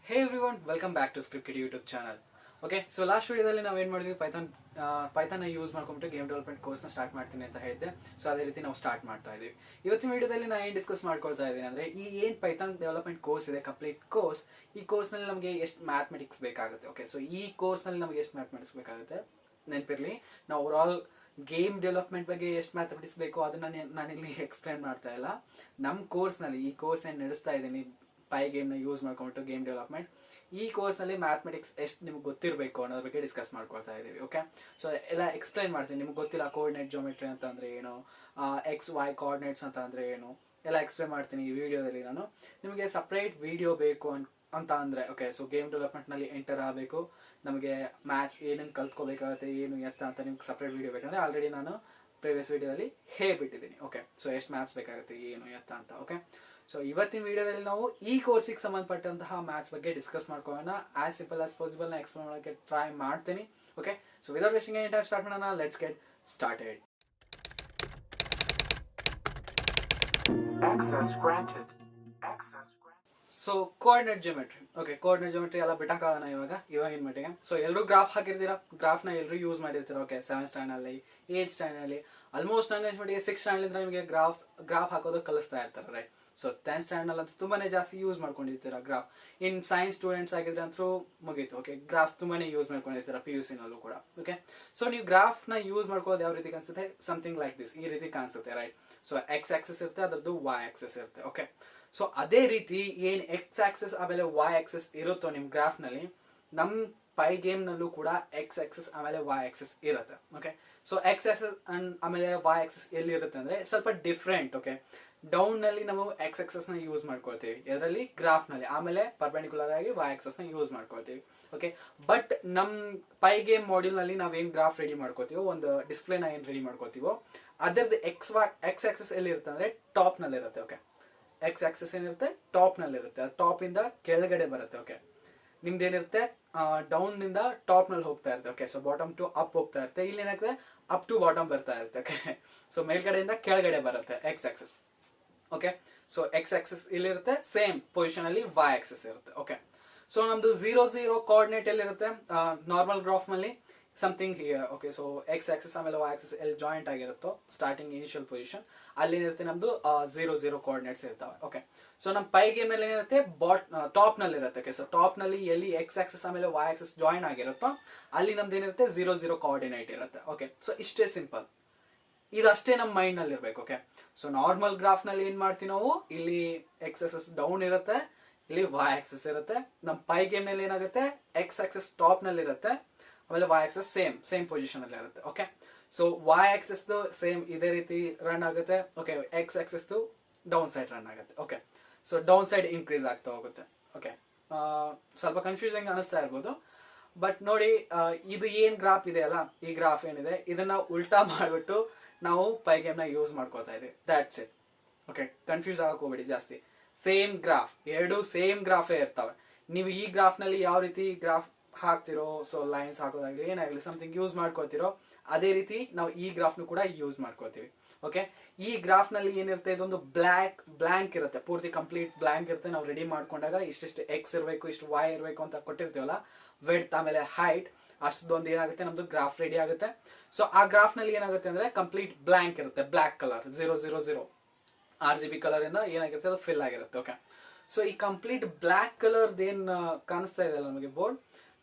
Hey everyone, welcome back to Script Kiddie YouTube channel. Okay, so last ವಿಡಿಯೋದಲ್ಲಿ ನಾವು ಏನು ಮಾಡಿದ್ವಿ ಪೈಥಾನ್ ಯೂಸ್ ಮಾಡ್ಕೊಂಬಿಟ್ಟು ಗೇಮ್ ಡೆವಲಪ್ಮೆಂಟ್ ಕೋರ್ಸ್ನ start ಮಾಡ್ತೀನಿ ಅಂತ ಹೇಳಿದ್ದೆ. ಸೊ ಅದೇ ರೀತಿ ನಾವು ಸ್ಟಾರ್ಟ್ ಮಾಡ್ತಾ ಇದೀವಿ. ಇವತ್ತಿನ ವಿಡಿಯೋದಲ್ಲಿ ನಾನು ಏನು ಡಿಸ್ಕಸ್ ಮಾಡ್ಕೊಳ್ತಾ ಇದ್ದೀನಿ ಅಂದರೆ ಈ ಏನು ಪೈಥಾನ್ ಡೆವಲಪ್ಮೆಂಟ್ ಕೋರ್ಸ್ ಇದೆ, ಕಂಪ್ಲೀಟ್ ಕೋರ್ಸ್, ಈ ಕೋರ್ಸ್ನಲ್ಲಿ ನಮಗೆ ಎಷ್ಟು ಮ್ಯಾಥಮೆಟಿಕ್ಸ್ ಬೇಕಾಗುತ್ತೆ. ಓಕೆ, ಸೊ ಈ ಕೋರ್ಸ್ನಲ್ಲಿ ನಮಗೆ ಎಷ್ಟು ಮ್ಯಾಥಮೆಟಿಕ್ಸ್ ಬೇಕಾಗುತ್ತೆ ನೆನಪಿರಲಿ. ನಾವು ಓವರಾಲ್ ಗೇಮ್ ಡೆವಲಪ್ಮೆಂಟ್ ಬಗ್ಗೆ ಎಷ್ಟು ಮ್ಯಾಥಮೆಟಿಕ್ಸ್ ಬೇಕು ಅದನ್ನು ನಾನಿಲ್ಲಿ ಎಕ್ಸ್ಪ್ಲೇನ್ ಮಾಡ್ತಾ ಇಲ್ಲ. ನಮ್ಮ ಕೋರ್ಸ್ನಲ್ಲಿ ಈ ಕೋರ್ಸ್ ಏನು ನಡೆಸ್ತಾ ಇದ್ದೀನಿ ಪೈಗೇಮ್ನ ಯೂಸ್ ಮಾಡ್ಕೊಂಬಿಟ್ಟು ಗೇಮ್ ಡೆವಲಪ್ಮೆಂಟ್, ಈ ಕೋರ್ಸ್ನಲ್ಲಿ ಮ್ಯಾಥಮೆಟಿಕ್ಸ್ ಎಷ್ಟು ನಿಮ್ಗೆ ಗೊತ್ತಿರಬೇಕು ಅನ್ನೋದ್ರ ಬಗ್ಗೆ ಡಿಸ್ಕಸ್ ಮಾಡ್ಕೊಳ್ತಾ ಇದ್ದೀವಿ. ಓಕೆ, ಸೊ ಎಲ್ಲ ಎಕ್ಸ್ಪ್ಲೈನ್ ಮಾಡ್ತೀನಿ. ನಿಮ್ಗೆ ಗೊತ್ತಿಲ್ಲ ಕೋಆರ್ಡಿನೇಟ್ ಜೋಮೆಟ್ರಿ ಅಂತ ಅಂದರೆ ಏನು, ಎಕ್ಸ್ ವೈ ಕೋಆರ್ಡಿನೇಟ್ಸ್ ಅಂತ ಅಂದರೆ ಏನು, ಎಲ್ಲ ಎಕ್ಸ್ಪ್ಲೇನ್ ಮಾಡ್ತೀನಿ ಈ ವಿಡಿಯೋದಲ್ಲಿ. ನಾನು ನಿಮಗೆ ಸಪ್ರೇಟ್ ವಿಡಿಯೋ ಬೇಕು ಅಂತ ಅಂದರೆ ಓಕೆ, ಸೊ ಗೇಮ್ ಡೆವಲಪ್ಮೆಂಟ್ನಲ್ಲಿ ಎಂಟರ್ ಆಗಬೇಕು, ನಮಗೆ ಮ್ಯಾಥ್ಸ್ ಏನೇನು ಕಲ್ತ್ಕೋಬೇಕಾಗುತ್ತೆ, ಏನು ಎತ್ತ ಅಂತ ನಿಮ್ಗೆ ಸಪ್ರೇಟ್ ವಿಡಿಯೋ ಬೇಕಂದರೆ ಆಲ್ರೆಡಿ ನಾನು ಪ್ರೀವಿಯಸ್ ವಿಡಿಯೋದಲ್ಲಿ ಹೇಳ್ಬಿಟ್ಟಿದ್ದೀನಿ. ಓಕೆ, ಸೊ ಎಷ್ಟು ಮ್ಯಾಥ್ಸ್ ಬೇಕಾಗುತ್ತೆ, ಏನು ಎತ್ತ ಅಂತ. ಓಕೆ, ಸೊ ಇವತ್ತಿನ ವಿಡಿಯೋದಲ್ಲಿ ನಾವು ಈ ಕೋರ್ಸಿಗೆ ಸಂಬಂಧಪಟ್ಟಂತಹ ಮ್ಯಾಥ್ಸ್ ಬಗ್ಗೆ ಡಿಸ್ಕಸ್ ಮಾಡ್ಕೊಳ್ಳೋಣ. ಆಸ್ ಸಿಂಪಲ್ ಆಸ್ ಪಾಸಿಬಲ್ ನ ಎಕ್ಸ್ಪ್ಲೇನ್ ಮಾಡೋಕ್ಕೆ ಟ್ರೈ ಮಾಡ್ತೀನಿ. Okay, so without wasting any time start ಮಾಡೋಣ. Let's get started. Access granted. So coordinate geometry. Okay, coordinate geometry ಎಲ್ಲ ಬಿಟ್ಟಾಕೋಣ ಇವಾಗಿನ ಮಟ್ಟಿಗೆ. ಸೊ ಎಲ್ಲರೂ ಗ್ರಾಫ್ ಹಾಕಿರ್ತೀರಾ, ಗ್ರಾಫ್ನ ಎಲ್ಲರೂ ಯೂಸ್ ಮಾಡಿರ್ತೀರ. ಓಕೆ, 7th ಸ್ಟ್ಯಾಂಡರ್ಡ್ನಲ್ಲಿ 8th ಸ್ಟ್ಯಾಂಡರ್ಡ್ನಲ್ಲಿ ಆಲ್ಮೋಸ್ಟ್ ನನ್ನ ಮಟ್ಟಿಗೆ 6th ಸ್ಟ್ಯಾಂಡರ್ಡ್ ನಿಮಗೆ ಗ್ರಾಫ್ ಹಾಕೋದು ಕಲಿಸ್ತಾ ಇರ್ತಾರೆ, ರೈಟ್. ಸೊ 10th ಸ್ಟ್ಯಾಂಡರ್ಡ್ ಅಂತೂ ತುಂಬಾನೇ ಜಾಸ್ತಿ ಯೂಸ್ ಮಾಡ್ಕೊಂಡಿರ್ತೀರ ಗ್ರಾಫ್. ಇನ್ ಸೈನ್ಸ್ ಸ್ಟೂಡೆಂಟ್ಸ್ ಆಗಿದ್ರೆ ಅಂತೂ ಮುಗೀತು. ಓಕೆ, ಗ್ರಾಫ್ಸ್ ತುಂಬಾನೇ ಯೂಸ್ ಮಾಡ್ಕೊಂಡಿರ್ತೀರ PUC ನಲ್ಲೂ ಕೂಡ. ಓಕೆ, ಸೊ ನೀವು ಗ್ರಾಫ್ನ ಯೂಸ್ ಮಾಡ್ಕೊಳ್ಳೋದು ಯಾವ ರೀತಿ ಕಾಣಿಸುತ್ತೆ, ಸಮಥಿಂಗ್ ಲೈಕ್ ದಿಸ್, ಈ ರೀತಿ ಕಾಣಿಸುತ್ತೆ, ರೈಟ್. ಸೊ ಎಕ್ಸ್ ಆಕ್ಸಸ್ ಇರುತ್ತೆ, ಅದರದ್ದು ವೈ ಆಕ್ಸಸ್ ಇರುತ್ತೆ. ಓಕೆ, ಸೊ ಅದೇ ರೀತಿ ಏನು ಎಕ್ಸ್ ಆಕ್ಸಸ್ ಆಮೇಲೆ ವೈ ಆಕ್ಸಸ್ ಇರುತ್ತೋ ನಿಮ್ಮ ಗ್ರಾಫ್ನಲ್ಲಿ, ನಮ್ಮ ಪೈ ಗೇಮ್ನಲ್ಲೂ ಕೂಡ ಎಕ್ಸ್ ಆಕ್ಸಸ್ ಆಮೇಲೆ ವೈ ಆಕ್ಸಸ್ ಇರುತ್ತೆ. ಓಕೆ, ಸೊ ಎಕ್ಸ್ ಆಕ್ಸಸ್ ಆಮೇಲೆ ವೈ ಆಕ್ಸಸ್ ಎಲ್ಲಿರುತ್ತೆ ಅಂದರೆ ಸ್ವಲ್ಪ ಡಿಫ್ರೆಂಟ್. ಓಕೆ, ಡೌನ್ನಲ್ಲಿ ನಾವು ಎಕ್ಸ್ ಆಕ್ಸಸ್ನ ಯೂಸ್ ಮಾಡ್ಕೊಳ್ತೀವಿ, ಇದರಲ್ಲಿ ಗ್ರಾಫ್ನಲ್ಲಿ, ಆಮೇಲೆ ಪರ್ಪೆಂಡಿಕ್ಯುಲರ್ ಆಗಿ ವೈ ಆಕ್ಸಸ್ನ ಯೂಸ್ ಮಾಡ್ಕೊಳ್ತೀವಿ. ಓಕೆ, ಬಟ್ ನಮ್ಮ ಪೈ ಗೇಮ್ ಮಾಡ್ಯೂಲ್ನಲ್ಲಿ ನಾವೇನು ಗ್ರಾಫ್ ರೆಡಿ ಮಾಡ್ಕೋತೀವೋ, ಒಂದು ಡಿಸ್ಪ್ಲೇನ ಏನು ರೆಡಿ ಮಾಡ್ಕೋತೀವೋ, ಅದರದ್ದು ಎಕ್ಸ್ ಆಕ್ಸಸ್ ಎಲ್ಲಿರುತ್ತೆ ಅಂದರೆ ಟಾಪ್ನಲ್ಲಿರುತ್ತೆ. ಓಕೆ, ಎಕ್ಸ್ ಆಕ್ಸಸ್ ಏನಿರುತ್ತೆ ಟಾಪ್ನಲ್ಲಿರುತ್ತೆ, ಟಾಪಿಂದ ಕೆಳಗಡೆ ಬರುತ್ತೆ. ಓಕೆ, ನಿಮ್ದೇನಿರುತ್ತೆ ಡೌನ್ ನಿಂದ ಟಾಪ್ ನಲ್ಲಿ ಹೋಗ್ತಾ ಇರುತ್ತೆ. Okay, so bottom to up ಹೋಗ್ತಾ ಇರುತ್ತೆ, ಇಲ್ಲಿ ಏನಾಗುತ್ತೆ ಅಪ್ ಟು ಬಾಟಮ್ ಬರ್ತಾ ಇರುತ್ತೆ. ಓಕೆ, ಸೊ ಮೇಲ್ಗಡೆಯಿಂದ ಕೆಳಗಡೆ ಬರುತ್ತೆ x axis. Okay, so x axis ಇಲ್ಲಿರುತ್ತೆ, ಸೇಮ್ ಪೊಸಿಷನ್ ಅಲ್ಲಿ ವೈ ಆಕ್ಸಸ್ ಇರುತ್ತೆ. ಓಕೆ, ಸೊ ನಮ್ದು 0 ಕೋಆರ್ಡಿನೇಟ್ ಎಲ್ಲಿರುತ್ತೆ ನಾರ್ಮಲ್ ಗ್ರಾಫ್ ನಲ್ಲಿ, something here. Okay, so x axis ಆಮೇಲೆ ವೈ ಆಕ್ಸಸ್ ಎಲ್ಲಿ ಜಾಯಿಂಟ್ ಆಗಿರುತ್ತೋ ಸ್ಟಾರ್ಟಿಂಗ್ ಇನಿಷಿಯಲ್ ಪೊಸಿಷನ್ ಅಲ್ಲಿ ಏನಿರುತ್ತೆ ನಮ್ದು 0 ಕೋಆರ್ಡಿನೇಟ್ಸ್ ಇರ್ತವೆ. ಓಕೆ, ಸೊ ನಮ್ಮ ಪೈ ಗೇಮ್ ನಲ್ಲಿ ಏನಿರುತ್ತೆ ಟಾಪ್ ನಲ್ಲಿ ಇರುತ್ತೆ. ಓಕೆ, ಸೊ ಟಾಪ್ ನಲ್ಲಿ ಎಲ್ಲಿ ಎಕ್ಸ್ ಆಕ್ಸಸ್ ಆಮೇಲೆ ವೈ ಆಕ್ಸಸ್ ಜಾಯಿನ್ ಆಗಿರುತ್ತೋ ಅಲ್ಲಿ ನಮ್ದು ಏನಿರುತ್ತೆ 0 ಕೋಆರ್ಡಿನೇಟ್ ಇರುತ್ತೆ. ಓಕೆ, ಸೊ ಇಷ್ಟೇ ಸಿಂಪಲ್, ಇದಷ್ಟೇ ನಮ್ಮ ಮೈಂಡ್ ನಲ್ಲಿ ಇರ್ಬೇಕು. ಓಕೆ, ಸೊ ನಾರ್ಮಲ್ ಗ್ರಾಫ್ ನಲ್ಲಿ ಏನ್ ಮಾಡ್ತೀವಿ ನಾವು, ಇಲ್ಲಿ ಎಕ್ಸ್ ಆಕ್ಸಸ್ ಡೌನ್ ಇರುತ್ತೆ, ಇಲ್ಲಿ ವೈ ಆಕ್ಸಸ್ ಇರುತ್ತೆ. ನಮ್ಮ ಪೈ ಗೇಮ್ ನಲ್ಲಿ ಏನಾಗುತ್ತೆ ಎಕ್ಸ್ ಆಕ್ಸಸ್ ಟಾಪ್ ನಲ್ಲಿ ಇರುತ್ತೆ, ಆಮೇಲೆ ವೈ ಆಕ್ಸಸ್ ಸೇಮ್ ಪೊಸಿಷನ್ ಅಲ್ಲಿ ಇರುತ್ತೆ. Okay, so y axis same ಇದೇ ರೀತಿ ರನ್ ಆಗುತ್ತೆ. Okay, x axis down side run ಆಗುತ್ತೆ. Okay, so down side increase ಆಗ್ತಾ ಹೋಗುತ್ತೆ. ಓಕೆ, ಸ್ವಲ್ಪ ಕನ್ಫ್ಯೂಸಿಂಗ್ ಅನಿಸ್ತಾ ಇರ್ಬೋದು, ಬಟ್ ನೋಡಿ ಇದು ಏನ್ ಗ್ರಾಫ್ ಇದೆ ಅಲ್ಲ, ಈ ಗ್ರಾಫ್ ಏನಿದೆ ಇದನ್ನ ಉಲ್ಟಾ ಮಾಡಿಬಿಟ್ಟು ನಾವು ಪೈ ಗೇಮ್ನ ಯೂಸ್ ಮಾಡ್ಕೋತಾ ಇದೀವಿ. That's it. ಓಕೆ, ಕನ್ಫ್ಯೂಸ್ ಆಗಕ್ಕೆ ಹೋಗ್ಬೇಡಿ ಜಾಸ್ತಿ. ಸೇಮ್ ಗ್ರಾಫ್, ಎರಡು ಸೇಮ್ ಗ್ರಾಫೇ ಇರ್ತವೆ. ನೀವು ಈ ಗ್ರಾಫ್ ನಲ್ಲಿ ಯಾವ ರೀತಿ ಗ್ರಾಫ್ ಹಾಕ್ತಿರೋ, ಸೊ ಲೈನ್ಸ್ ಹಾಕೋದಾಗ್ಲಿ ಏನಾಗಲಿ ಸಮಥಿಂಗ್ ಯೂಸ್ ಮಾಡ್ಕೋತಿರೋ, ಅದೇ ರೀತಿ ನಾವು ಈ ಗ್ರಾಫ್ನು ಕೂಡ ಯೂಸ್ ಮಾಡ್ಕೋತೀವಿ. ಓಕೆ, ಈ ಗ್ರಾಫ್ ನಲ್ಲಿ ಏನಿರುತ್ತೆ, ಇದೊಂದು ಬ್ಲಾಂಕ್ ಇರುತ್ತೆ, ಪೂರ್ತಿ ಕಂಪ್ಲೀಟ್ ಬ್ಲಾಂಕ್ ಇರುತ್ತೆ. ನಾವು ರೆಡಿ ಮಾಡ್ಕೊಂಡಾಗ ಇಷ್ಟಿಷ್ಟು ಎಕ್ಸ್ ಇರಬೇಕು, ಇಷ್ಟು ವೈ ಇರಬೇಕು ಅಂತ ಕೊಟ್ಟಿರ್ತೀವಲ್ಲ, ವೆಡ್ತ್ ಆಮೇಲೆ ಹೈಟ್, ಅಷ್ಟೊಂದು ಏನಾಗುತ್ತೆ ನಮ್ದು ಗ್ರಾಫ್ ರೆಡಿ ಆಗುತ್ತೆ. ಸೊ ಆ ಗ್ರಾಫ್ ನಲ್ಲಿ ಏನಾಗುತ್ತೆ ಅಂದ್ರೆ ಕಂಪ್ಲೀಟ್ ಬ್ಲಾಂಕ್ ಇರುತ್ತೆ, ಬ್ಲಾಕ್ ಕಲರ್ 0 RGB ಕಲರ್ ಇಂದ ಏನಾಗಿರುತ್ತೆ ಅದು ಫಿಲ್ ಆಗಿರುತ್ತೆ. ಓಕೆ, ಸೊ ಈ ಕಂಪ್ಲೀಟ್ ಬ್ಲಾಕ್ ಕಲರ್ ಏನ್ ಕಾಣಿಸ್ತಾ ಇದೆ ಅಲ್ಲ ನಮಗೆ ಬೋರ್ಡ್,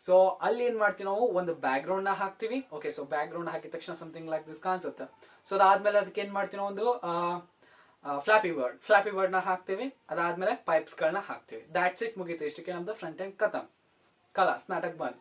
ಸೊ ಅಲ್ಲಿ ಏನ್ ಮಾಡ್ತೀವಿ ನಾವು ಒಂದು ಬ್ಯಾಕ್ ಗ್ರೌಂಡ್ ನ ಹಾಕ್ತಿವಿ. ಓಕೆ, ಸೊ ಬ್ಯಾಕ್ ಗ್ರೌಂಡ್ ಹಾಕಿದ ತಕ್ಷಣ ಸಮಥಿಂಗ್ ಲೈಕ್ ದಿಸ್ ಕಾಣಿಸುತ್ತೆ. ಸೊ ಅದಾದ್ಮೇಲೆ ಅದಕ್ಕೆ ಏನ್ ಮಾಡ್ತೀವಿ ನಾವು ಒಂದು ಫ್ಲಾಪಿ ವರ್ಡ್ ನ ಹಾಕ್ತಿವಿ, ಅದಾದ್ಮೇಲೆ ಪೈಪ್ಸ್ ಗಳನ್ನ ಹಾಕ್ತಿವಿ. ದ್ಯಾಟ್ಸ್ ಇಟ್, ಮುಗೀತು. ಇಷ್ಟಕ್ಕೆ ನಮ್ದು ಫ್ರಂಟ್ ಎಂಡ್ ಖತಮ್, ಕಲಾಸ್, ನಾಟಕ್ ಬಂದ್.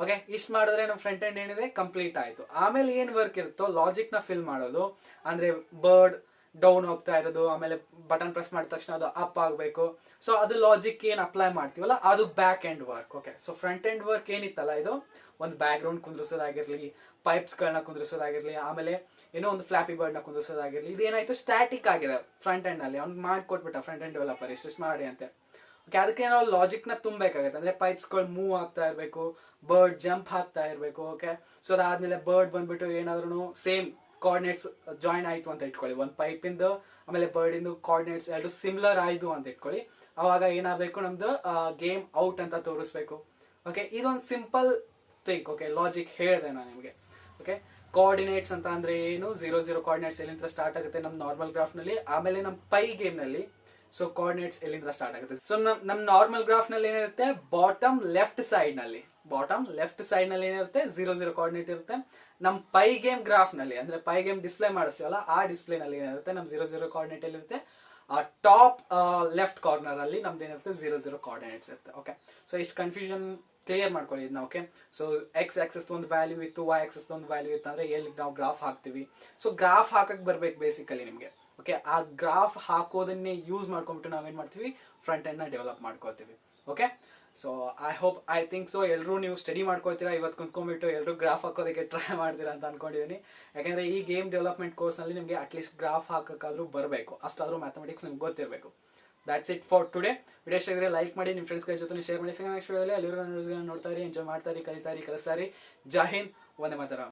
ಓಕೆ, ಇಷ್ಟು ಮಾಡಿದ್ರೆ ನಮ್ಮ ಫ್ರಂಟ್ ಎಂಡ್ ಏನಿದೆ ಕಂಪ್ಲೀಟ್ ಆಯ್ತು. ಆಮೇಲೆ ಏನ್ ವರ್ಕ್ ಇರುತ್ತೋ ಲಾಜಿಕ್ ನ ಫಿಲ್ ಮಾಡೋದು, ಅಂದ್ರೆ ಬರ್ಡ್ ಡೌನ್ ಹೋಗ್ತಾ ಇರೋದು, ಆಮೇಲೆ ಬಟನ್ ಪ್ರೆಸ್ ಮಾಡಿದ ತಕ್ಷಣ ಅದು ಅಪ್ ಆಗಬೇಕು. ಸೊ ಅದು ಲಾಜಿಕ್ ಏನ್ ಅಪ್ಲೈ ಮಾಡ್ತೀವಲ್ಲ ಅದು back end work. Okay, so front end work ಏನಿತ್ತಲ್ಲ, ಇದು ಒಂದು ಬ್ಯಾಕ್ ಗ್ರೌಂಡ್ ಕುಂದ್ರಿಸೋದಾಗಿರ್ಲಿ, ಪೈಪ್ಸ್ ಗಳನ್ನ ಕುಂದ್ರಿಸೋದಾಗಿರ್ಲಿ, ಆಮೇಲೆ ಏನೋ ಒಂದು ಫ್ಲಾಪಿ ಬರ್ಡ್ ನ ಕುಂದ್ರಿಸೋದಾಗಿರ್ಲಿ, ಇದೇನಾಯ್ತು ಸ್ಟ್ಯಾಟಿಕ್ ಆಗಿದೆ ಫ್ರಂಟ್ ಎಂಡ್ ನಲ್ಲಿ. ಅವ್ನು ಮಾಡ್ಕೊಟ್ಬಿಟ್ಟ ಫ್ರಂಟ್ ಎಂಡ್ ಡೆವಲಪರ್ ಇಷ್ಟು ಮಾಡಿ ಅಂತೆ. ಓಕೆ, ಅದಕ್ಕೆ ನಾವು ಲಾಜಿಕ್ ನ ತುಂಬಬೇಕಾಗುತ್ತೆ, ಅಂದ್ರೆ ಪೈಪ್ಸ್ ಗಳು ಮೂವ್ ಆಗ್ತಾ ಇರಬೇಕು, ಬರ್ಡ್ ಜಂಪ್ ಆಗ್ತಾ ಇರಬೇಕು. ಓಕೆ, ಸೊ ಅದಾದ್ಮೇಲೆ ಬರ್ಡ್ ಬಂದ್ಬಿಟ್ಟು ಏನಾದ್ರು ಸೇಮ್ ಕೋಆರ್ಡಿನೇಟ್ಸ್ ಜಾಯಿನ್ ಆಯ್ತು ಅಂತ ಇಟ್ಕೊಳ್ಳಿ, ಒಂದು ಪೈಪ್ ಇಂದ ಆಮೇಲೆ ಬರ್ಡ್ ಇಂದು ಕೋಆರ್ಡಿನೇಟ್ಸ್ ಎರಡು ಸಿಮಿಲರ್ ಆಯ್ತು ಅಂತ ಇಟ್ಕೊಳ್ಳಿ. ಅವಾಗ ಏನಾಗಬೇಕು, ನಮ್ದು ಗೇಮ್ ಔಟ್ ಅಂತ ತೋರಿಸ್ಬೇಕು. ಓಕೆ, ಇದೊಂದು ಸಿಂಪಲ್ ಥಿಂಗ್. ಓಕೆ, ಲಾಜಿಕ್ ಹೇಳಿದೆ ನಾನು ನಿಮಗೆ. ಓಕೆ, ಕೋಆರ್ಡಿನೇಟ್ಸ್ ಅಂತ ಅಂದ್ರೆ ಏನು, 0 ಕೋಆರ್ಡಿನೇಟ್ಸ್ ಎಲ್ಲಿಂದ ಸ್ಟಾರ್ಟ್ ಆಗುತ್ತೆ ನಮ್ಮ ನಾರ್ಮಲ್ ಗ್ರಾಫ್ ನಲ್ಲಿ, ಆಮೇಲೆ ನಮ್ಮ ಪೈ ಗೇಮ್ ನಲ್ಲಿ ಸೊ ಕೋಆರ್ಡಿನೇಟ್ಸ್ ಎಲ್ಲಿಂದ ಸ್ಟಾರ್ಟ್ ಆಗುತ್ತೆ. ಸೊ ನಮ್ಮ ನಾರ್ಮಲ್ ಗ್ರಾಫ್ ನಲ್ಲಿ ಏನಿರುತ್ತೆ, ಬಾಟಮ್ ಲೆಫ್ಟ್ ಸೈಡ್ ನಲ್ಲಿ ಏನಿರುತ್ತೆ 0 ಕೋಆರ್ಡಿನೇಟ್ ಇರುತ್ತೆ. ನಮ್ಮ ಪೈ ಗೇಮ್ ಗ್ರಾಫ್ ನಲ್ಲಿ ಅಂದ್ರೆ ಪೈ ಗೇಮ್ ಡಿಸ್ಪ್ಲೇ ಮಾಡಿಸ್ತೀವಲ್ಲ, ಆ ಡಿಸ್ಪ್ಲೇ ನಲ್ಲಿ ಏನಿರುತ್ತೆ ನಮ್ 0 ಕೋಆರ್ಡಿನೇಟ್ ಇರುತ್ತೆ. ಆ ಟಾಪ್ ಲೆಫ್ಟ್ ಕಾರ್ನರ್ ಅಲ್ಲಿ ನಮ್ದು ಏನಿರುತ್ತೆ 0 ಕೋಆರ್ಡಿನೇಟ್ಸ್ ಇರುತ್ತೆ. ಓಕೆ, ಸೊ ಇಷ್ಟು ಕನ್ಫ್ಯೂಷನ್ ಕ್ಲಿಯರ್ ಮಾಡ್ಕೊಳ್ಳಿ ಇದನ್ನ. ಓಕೆ, ಸೊ ಎಕ್ಸ್ ಆಕ್ಸಸ್ ಒಂದು ವ್ಯಾಲ್ಯೂ ಇತ್ತು, ವೈ ಆಕ್ಸಸ್ ಒಂದು ವ್ಯಾಲ್ಯೂ ಇತ್ತು ಅಂದ್ರೆ ಎಲ್ಲಿ ನಾವು ಗ್ರಾಫ್ ಹಾಕ್ತಿವಿ. ಸೊ ಗ್ರಾಫ್ ಹಾಕಕ್ ಬರ್ಬೇಕು ಬೇಸಿಕಲಿ ನಿಮ್ಗೆ. ಓಕೆ, ಆ ಗ್ರಾಫ್ ಹಾಕೋದನ್ನೇ ಯೂಸ್ ಮಾಡ್ಕೊಂಡ್ಬಿಟ್ಟು ನಾವೇನ್ ಮಾಡ್ತೀವಿ, ಫ್ರಂಟ್ ಎಂಡ್ ನ ಡೆವಲಪ್ ಮಾಡ್ಕೋತೀವಿ. Okay, so I think so ಎಲ್ಲರೂ ನೀವು ಸ್ಟಡಿ ಮಾಡ್ಕೋತೀರಾ, ಇವತ್ತು ಕುಂತ್ಕೊಂಡ್ಬಿಟ್ಟು ಎಲ್ಲರೂ ಗ್ರಾಫ್ ಹಾಕೋದಕ್ಕೆ ಟ್ರೈ ಮಾಡ್ತೀರಾ ಅಂತ ಅನ್ಕೊಂಡಿದ್ದೀನಿ. ಯಾಕಂದ್ರೆ ಈ ಗೇಮ್ ಡೆವಲಪ್ಮೆಂಟ್ ಕೋರ್ಸ್ ನಲ್ಲಿ ನಿಮಗೆ ಅಟ್ಲೀಸ್ಟ್ ಗ್ರಾಫ್ ಹಾಕಕ್ಕಾದ್ರೂ ಬರಬೇಕು, ಅಷ್ಟಾದ್ರೂ ಮ್ಯಾಥಮೆಟಿಕ್ಸ್ ನಿಮ್ಗೆ ಗೊತ್ತಿರಬೇಕು. That's it for today. Video ಇಷ್ಟ ಆಗಿದ್ರೆ ಲೈಕ್ ಮಾಡಿ, ನಿಮ್ಮ ಫ್ರೆಂಡ್ಸ್ ಜೊತೆ ಶೇರ್ ಮಾಡಿ. ನೆಕ್ಸ್ಟ್ ವಿಡಿಯೋದಲ್ಲಿ ಅಲ್ಲಿರೋ ನ್ಯೂಸ್ಗಳನ್ನ ನೋಡ್ತಾ ಇರಿ, ಎಂಜಾಯ್ ಮಾಡ್ತಾ ಇರಿ, ಕಲಿತಾ ಇರಿ, ಕಲಿಸ್ತಾ ಇರಿ. ಜೈ ಹಿಂದ್, ವಂದೇ ಮಾತರಂ.